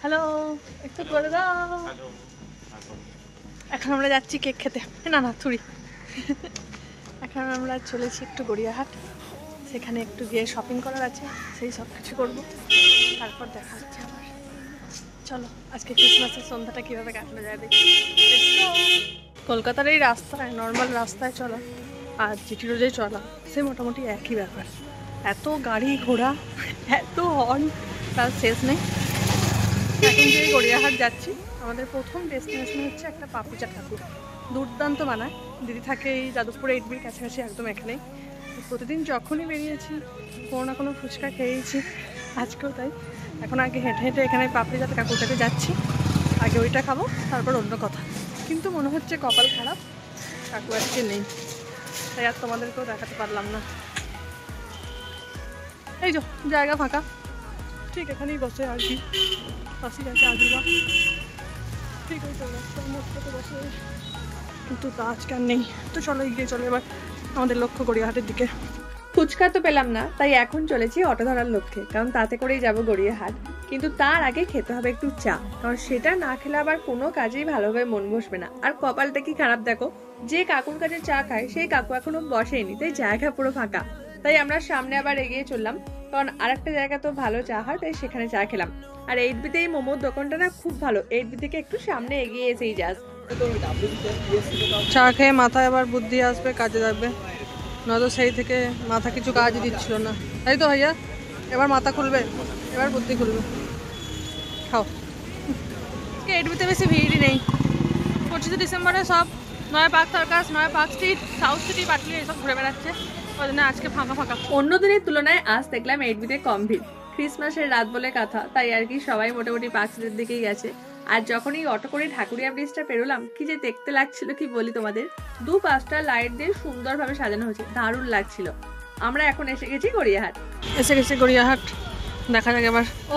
Hello, একটু করে দাও। এখন আমরা যাচ্ছি কেক খেতে, না না থুড়ি। এখন আমরা চলেছি একটু গড়িয়াহাট, সেখানে একটু গিয়ে শপিং করার আছে, সেই সব কিছু করবো, তারপর দেখা হচ্ছে আবার। চলো আজকে ক্রিসমাসের সন্ধ্যাটা কীভাবে কাটানো যায় দেখি। কলকাতার এই রাস্তায়, নর্মাল রাস্তায় চলা আর জিটি রোডে চলা সে মোটামুটি একই ব্যাপার। এত গাড়ি ঘোড়া, এত হর্ন, তার শেষ নেই। এখন যে গড়িয়াহাট যাচ্ছি, আমাদের প্রথম ডেস্টিনেশন হচ্ছে একটা পাপড়ি চাট ঠাকুর, দুর্দান্ত বানায়। দিদি থাকে এই যাদবপুরে 8Bর কাছাকাছি, একদম এখানেই। প্রতিদিন যখনই বেরিয়েছি কোনো না কোনো ফুচকা খেয়েছি, আজকেও তাই। এখন আগে হেঁটে হেঁটে এখানে পাপড়ি চাট কাকুরটাতে যাচ্ছি, আগে ওইটা খাবো তারপর অন্য কথা। কিন্তু মনে হচ্ছে কপাল খারাপ, কাকু আজকে নেই, তাই আর তোমাদেরকেও দেখাতে পারলাম না। এই যে জায়গা ফাঁকা, ঠিক এখানেই বসে আর কি, হাসি আছে আজুবা, ঠিক ওই তো রাস্তার মোড়টাতে বসে, কিন্তু তা আজকে আর নেই। তো চলো এগিয়ে চলো এবার আমাদের লক্ষ্য গড়িয়াহাটের দিকে। ফুচকা তো পেলাম না, তাই এখন চলেছি অটো ধরার লক্ষ্যে, কারণ তাতে করেই যাবো গড়িয়াহাট। কিন্তু তার আগে খেতে হবে একটু চা, কারণ সেটা না খেলে আবার কোনো কাজেই ভালোভাবে মন বসবে না। আর কপালটা কি খারাপ দেখো, যে কাকুর কাছে চা খায় সেই কাকু এখনো বসেনি, তাই জায়গা পুরো ফাঁকা। তাই আমরা সামনে আবার এগিয়ে চললাম, কারণ আরেকটা জায়গা তো ভালো চা হয়, তাই সেখানে চা খেলাম। আর 8Bতে এই মোমোর দোকানটা না খুব ভালো, 8B থেকে একটু সামনে এগিয়ে এসেই যাস। চা খেয়ে মাথায় আবার বুদ্ধি আসবে, কাজে লাগবে, নয়তো সেই থেকে মাথা কিছু কাজ দিচ্ছিল না। তাই তো ভাইয়া, এবার মাথা খুলবে, এবার বুদ্ধি খুলবে। খাও। 8Bতে বেশি ভিড়ই নেই, 25 ডিসেম্বরে সব নয়া পার্ক সার্কাস, নয়া park street, south city, Patli এসব ঘুরে বেড়াচ্ছে, ওই জন্য আজকে ফাঁকা ফাঁকা। অন্য দিনের তুলনায় আজ দেখলাম 8Bতে কম ভিড়, ক্রিসমাসের রাত বলে কথা, তাই আর কি সবাই মোটামুটি পার্ক স্ট্রিটের দিকেই গেছে। আর যখন এই অটো করে ঢাকুরিয়া ব্রিজটা পেরোলাম, কি যে দেখতে লাগছিল কি বলি তোমাদের, 2-5টা লাইট দিয়ে সুন্দরভাবে সাজানো হয়েছে, দারুণ লাগছিল। আমরা এখন এসে গেছি গড়িয়াহাট। এসে গেছি গড়িয়াহাট, দেখা যাক এবার। ও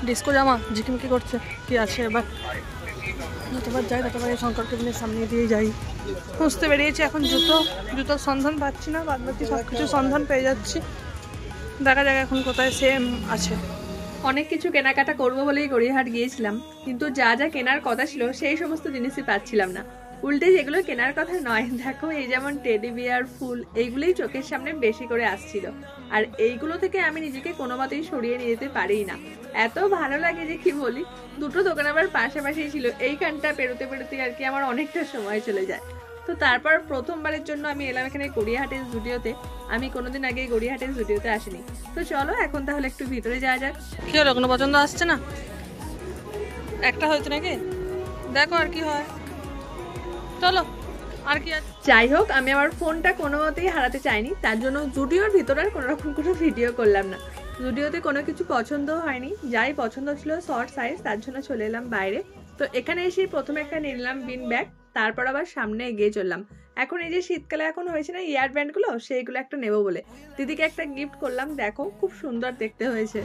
ডিস্কো জামা ঝিকিমিকি করছে, কি আছে এবার। যতবার যাই ততবার এই শঙ্কর কেবিনের সামনে দিয়ে যাই, খুঁজতে বেরিয়েছি। এখন জুতোর সন্ধান পাচ্ছি না, বাদ বাকি সব কিছু সন্ধান পেয়ে যাচ্ছি। দেখা যাক এখন কোথায় সেম আছে। অনেক কিছু কেনাকাটা করবো বলেই গড়িয়াহাট গিয়েছিলাম, কিন্তু যা যা কেনার কথা ছিল সেই সমস্ত জিনিসই পাচ্ছিলাম না। উল্টে যেগুলো কেনার কথা নয়, দেখো এই যেমন টেডি বিয়ার, ফুল, এইগুলোই চোখের সামনে বেশি করে আসছিল। আর এইগুলো থেকে আমি নিজেকে কোনো মতেই সরিয়ে নিয়ে যেতে পারি না, এত ভালো লাগে যে কি বলি। দুটো দোকান আবার পাশাপাশি ছিল, এইখানটা পেরোতে পেরোতে আর কি আমার অনেকটা সময় চলে যায়। তো তারপর প্রথমবারের জন্য আমি এলাম এখানে গড়িয়াহাটের জুডিওতে। আমি কোনোদিন আগে গড়িয়াহাটের জুডিওতে আসিনি। তো চলো এখন তাহলে একটু ভিতরে যাওয়া যাক। কি হলো, কোনো পছন্দ আসছে না? একটা হয়েছে নাকি, দেখো আর কি হয়, চলো আর কি আছে। যাই হোক, আমি আমার ফোনটা কোনো মতেই হারাতে চাইনি, তার জন্য জুডিওর ভিতরে আর কোনো রকম কোনো ভিডিও করলাম না। জুডিওতে কোনো কিছু পছন্দও হয়নি, যাই পছন্দ ছিল শর্ট সাইজ, তার জন্য চলে এলাম বাইরে। তো এখানে এসে প্রথমে একটা নিলাম বিন ব্যাগ, তারপর আবার সামনে এগিয়ে চললাম। এখন এই যে শীতকালে এখন হয়েছে না ইয়ার ব্যান্ডগুলো, সেইগুলো একটা নেবো বলে দিদিকে একটা গিফট করলাম। দেখো খুব সুন্দর দেখতে হয়েছে।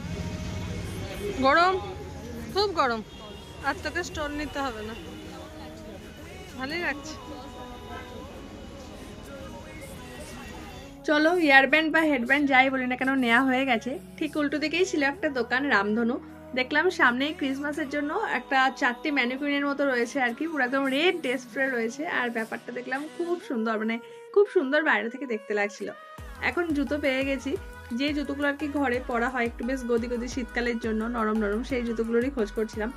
গরম, খুব গরম, আর তোকে স্টোল নিতে হবে না, ভালোই লাগছে। চলো ইয়ারব্যান্ড বা হেডব্যান্ড যাই বলি না কেন নেওয়া হয়ে গেছে। ঠিক উল্টো দিকেই ছিল একটা দোকান, রামধনু। দেখলাম সামনেই ক্রিসমাসের জন্য একটা 4টে ম্যানিকুইনের মতো রয়েছে আর কি, পুরো একদম রেড ড্রেস রয়েছে। আর ব্যাপারটা দেখলাম খুব সুন্দর, মানে খুব সুন্দর বাইরে থেকে দেখতে লাগছিল। এখন জুতো পেয়ে গেছি, যে জুতোগুলো আর কি ঘরে পরা হয় একটু বেশ গদি গদি শীতকালের জন্য, নরম নরম, সেই জুতোগুলোরই খোঁজ করছিলাম।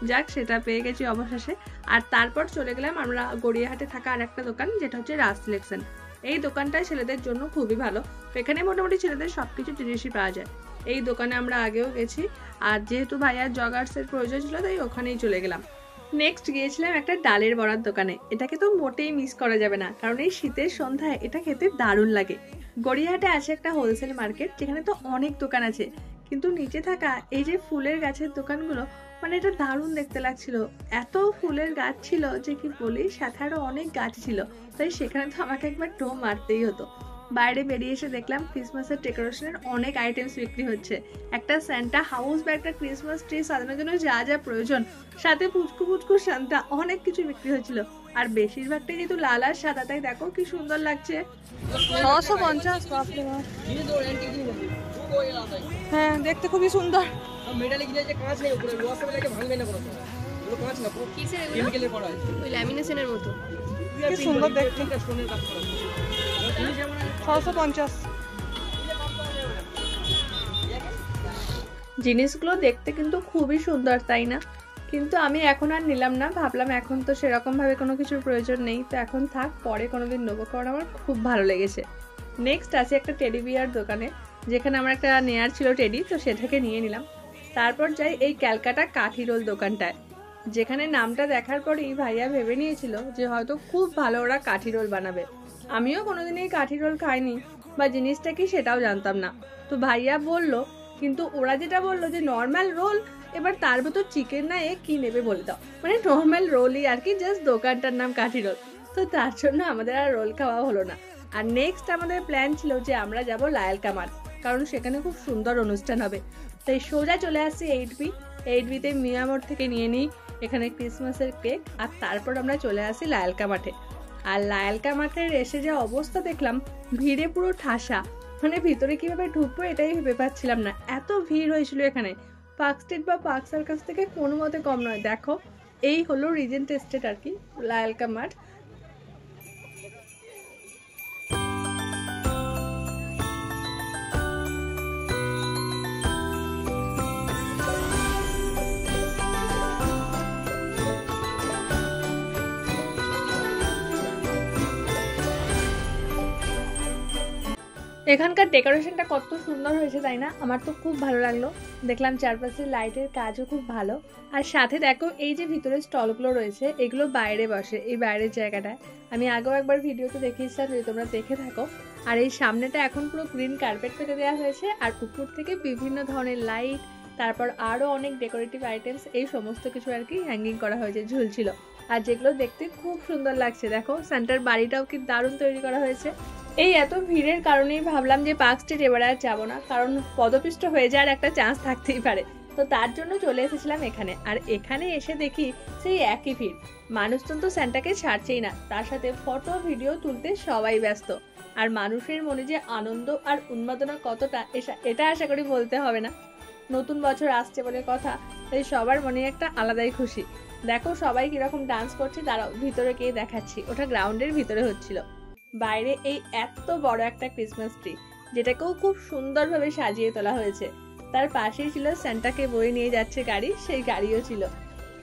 যাক সেটা পেয়ে গেছি অবশেষে। আর তারপর চলে গেলাম আমরা গড়িয়াহাটে থাকা আর একটা দোকান, যেটা হচ্ছে রাজ সিলেকশন। এই দোকানটা ছেলেদের জন্য খুবই ভালো, এখানে মোটামুটি ছেলেদের সবকিছু জিনিসই পাওয়া যায়। এই দোকানে আমরা আগেও গেছি, আর যেহেতু ভাইয়ার জগার্সের প্রয়োজন ছিল তাই ওখানেই চলে গেলাম। নেক্সট গিয়েছিলাম একটা ডালের বড়ার দোকানে, এটাকে তো মোটেই মিস করা যাবে না, কারণ এই শীতের সন্ধ্যায় এটা খেতে দারুণ লাগে। গড়িয়াহাটে আছে একটা হোলসেল মার্কেট, যেখানে তো অনেক দোকান আছে, কিন্তু নিচে থাকা এই যে ফুলের গাছের দোকানগুলো, মানে এটা দারুণ দেখতে লাগছিল। এত ফুলের গাছ ছিল যে কি বলি, সাথে আরো অনেক গাছ ছিল, তাই সেখানে তো আমাকে একবার ঢো মারতেই হতো। বাইরে বেরিয়ে এসে দেখলাম ক্রিসমাসের ডেকোরেশনের অনেক আইটেমস বিক্রি হচ্ছে। একটা স্যান্টা হাউস বা একটা ক্রিসমাস ট্রি সাজানোর জন্য যা যা প্রয়োজন, সাথে পুচকু পুচকু সান্তা, অনেক কিছু বিক্রি হচ্ছিল। আর বেশিরভাগটাই যেহেতু লাল আর সাদা, তাই দেখো কি সুন্দর লাগছে। 650 বাপরে বাপ। হ্যাঁ দেখতে খুবই সুন্দর। ল্যামিনেশনের মতো কি সুন্দর দেখতে। 650। জিনিসগুলো দেখতে কিন্তু খুবই সুন্দর, তাই না? কিন্তু আমি এখন আর নিলাম না, ভাবলাম এখন তো সেরকম ভাবে কোনো কিছুর প্রয়োজন নেই, তো এখন থাক, পরে কোনোদিন নেবো, কারণ আমার খুব ভালো লেগেছে। নেক্সট আছে একটা টেডি বিয়ার দোকানে, যেখানে আমার একটা নেয়ার ছিল টেডি, তো সেটাকে নিয়ে নিলাম। তারপর যাই এই ক্যালকাটা কাঠি রোল দোকানটায়, যেখানে নামটা দেখার পরেই ভাইয়া ভেবে নিয়েছিল যে হয়তো খুব ভালো ওরা কাঠি রোল বানাবে। আমিও কোনোদিন এই কাঠি রোল খাইনি বা জিনিসটা কি সেটাও জানতাম না। তো ভাইয়া বলল, কিন্তু ওরা যেটা বললো যে নর্মাল রোল, এবার তার ভেতর চিকেন না এ কি নেবে বলে দাও, মানে নর্মাল রোলই আর কি, জাস্ট দোকানটার নাম কাঠি রোল। তো তার জন্য আমাদের আর রোল খাওয়া হলো না। আর নেক্সট আমাদের প্ল্যান ছিল যে আমরা যাব লায়ল কামার, কারণ সেখানে খুব সুন্দর অনুষ্ঠান হবে। তাই সোজা চলে আসছি 8B তে মিয়ামোড় থেকে নিয়ে নিই এখানে ক্রিসমাসের কেক, আর তারপর আমরা চলে আসি লায়লকা মাঠে। আর লায়লকা মাঠের এসে যা অবস্থা দেখলাম, ভিড়ে পুরো ঠাসা, মানে ভিতরে কিভাবে ঢুকবো এটাই ভেবে পাচ্ছিলাম না, এত ভিড় হয়েছিল এখানে। পার্ক স্ট্রিট বা পার্ক সার্কাস থেকে কোনো মতে কম নয়। দেখো এই হলো রিজেন্ট এস্টেট আর কি, লায়লকা মাঠ। এখানকার ডেকোরেশনটা কত সুন্দর হয়েছে, তাই না? আমার তো খুব ভালো লাগলো। দেখলাম চারপাশে লাইটের কাজও খুব ভালো। আর সাথে দেখো এই যে ভিতরে স্টলগুলো রয়েছে, এগুলো বাইরে বসে, এই বাইরের জায়গাটায় আমি আগেও একবার ভিডিওতে দেখিয়েছিলাম, যদি তোমরা দেখে থাকো। আর এই সামনেটা এখন পুরো গ্রিন কার্পেট পেতে দেওয়া হয়েছে, আর উপর থেকে বিভিন্ন ধরনের লাইট, তারপর আরও অনেক ডেকোরেটিভ আইটেমস, এই সমস্ত কিছু আর কি হ্যাঙ্গিং করা হয়েছে, ঝুলছিল। আর যেগুলো দেখতে খুব সুন্দর লাগছে। দেখো সেন্টার বাড়িটাও কি দারুণ তৈরি করা হয়েছে। এই এত ভিড়ের কারণেই ভাবলাম যে পার্ক স্ট্রিট এবারে আর যাবো না, কারণ পদপিষ্ট হয়ে যাওয়ার একটা চান্স থাকতেই পারে। তো তার জন্য চলে এসেছিলাম এখানে। আর এখানে এসে দেখি সেই একই ভিড়, মানুষজন তো স্যান্টাকে ছাড়ছেই না, তার সাথে ফটো ভিডিও তুলতে সবাই ব্যস্ত। আর মানুষের মনে যে আনন্দ আর উন্মাদনা কতটা, এটা আশা করি বলতে হবে না। নতুন বছর আসছে বলে কথা, তাই সবার মনে একটা আলাদাই খুশি। দেখো সবাই কিরকম ডান্স করছে, দাঁড়াও ভিতরে গিয়ে দেখাচ্ছি। ওটা গ্রাউন্ডের ভিতরে হচ্ছিল। বাইরে এই এত বড় একটা ক্রিসমাস ট্রি, যেটাকেও খুব সুন্দরভাবে সাজিয়ে তোলা হয়েছে। তার পাশেই ছিল স্যান্টাকে বয়ে নিয়ে যাচ্ছে গাড়ি, সেই গাড়িও ছিল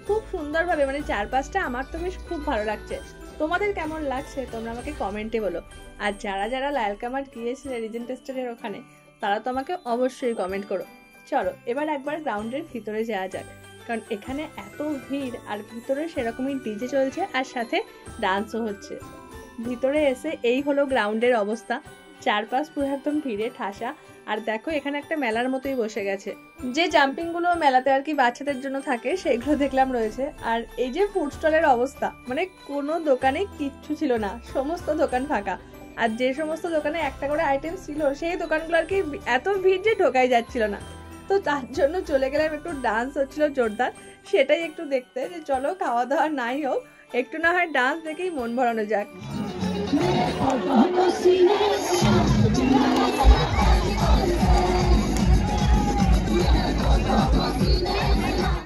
খুব সুন্দরভাবে, মানে চারপাশটা আমার তো বেশ খুব ভালো লাগছে। তোমাদের কেমন লাগছে তোমরা আমাকে কমেন্টে বলো। আর যারা যারা লায়লকা মাঠ গিয়েছিলে রিজেন্ট এস্টেটের ওখানে, তারা তো আমাকে অবশ্যই কমেন্ট করো। চলো এবার একবার গ্রাউন্ডের ভিতরে যাওয়া যাক, কারণ এখানে এত ভিড়, আর ভিতরে সেরকমই ডিজে চলছে আর সাথে ডান্সও হচ্ছে। ভিতরে এসে এই হলো গ্রাউন্ডের অবস্থা, চারপাশ পুরো একদম ভিড়ে ঠাসা। আর দেখো এখানে একটা মেলার মতোই বসে গেছে, যে জাম্পিং গুলো মেলাতে আর কি বাচ্চাদের জন্য থাকে, সেগুলো দেখলাম রয়েছে। আর এই যে ফুড স্টলের অবস্থা, মানে কোনো দোকানে কিচ্ছু ছিল না, সমস্ত দোকান ফাঁকা। আর যে সমস্ত দোকানে একটা করে আইটেম ছিল, সেই দোকানগুলো আর কি এত ভিড় যে ঢোকাই যাচ্ছিল না। তো তার জন্য চলে গেলাম, একটু ডান্স হচ্ছিল জোরদার, সেটাই একটু দেখতে, যে চলো খাওয়া দাওয়া নাই হোক, একটু না হয় ডান্স দেখেই মন ভরানো যাক।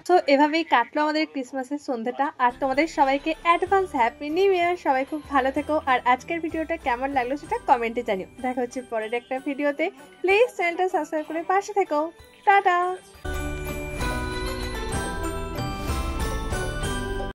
তো এভাবেই কাটলো আমাদের ক্রিসমাসের সন্ধ্যাটা। আর তোমাদের সবাইকে অ্যাডভান্স হ্যাপি নিউ ইয়ার। সবাই খুব ভালো থেকো। আর আজকের ভিডিওটা কেমন লাগলো সেটা কমেন্টে জানিও। দেখা হচ্ছে পরের একটা ভিডিওতে। প্লিজ চ্যানেলটা সাবস্ক্রাইব করে পাশে থেকো। টাটা।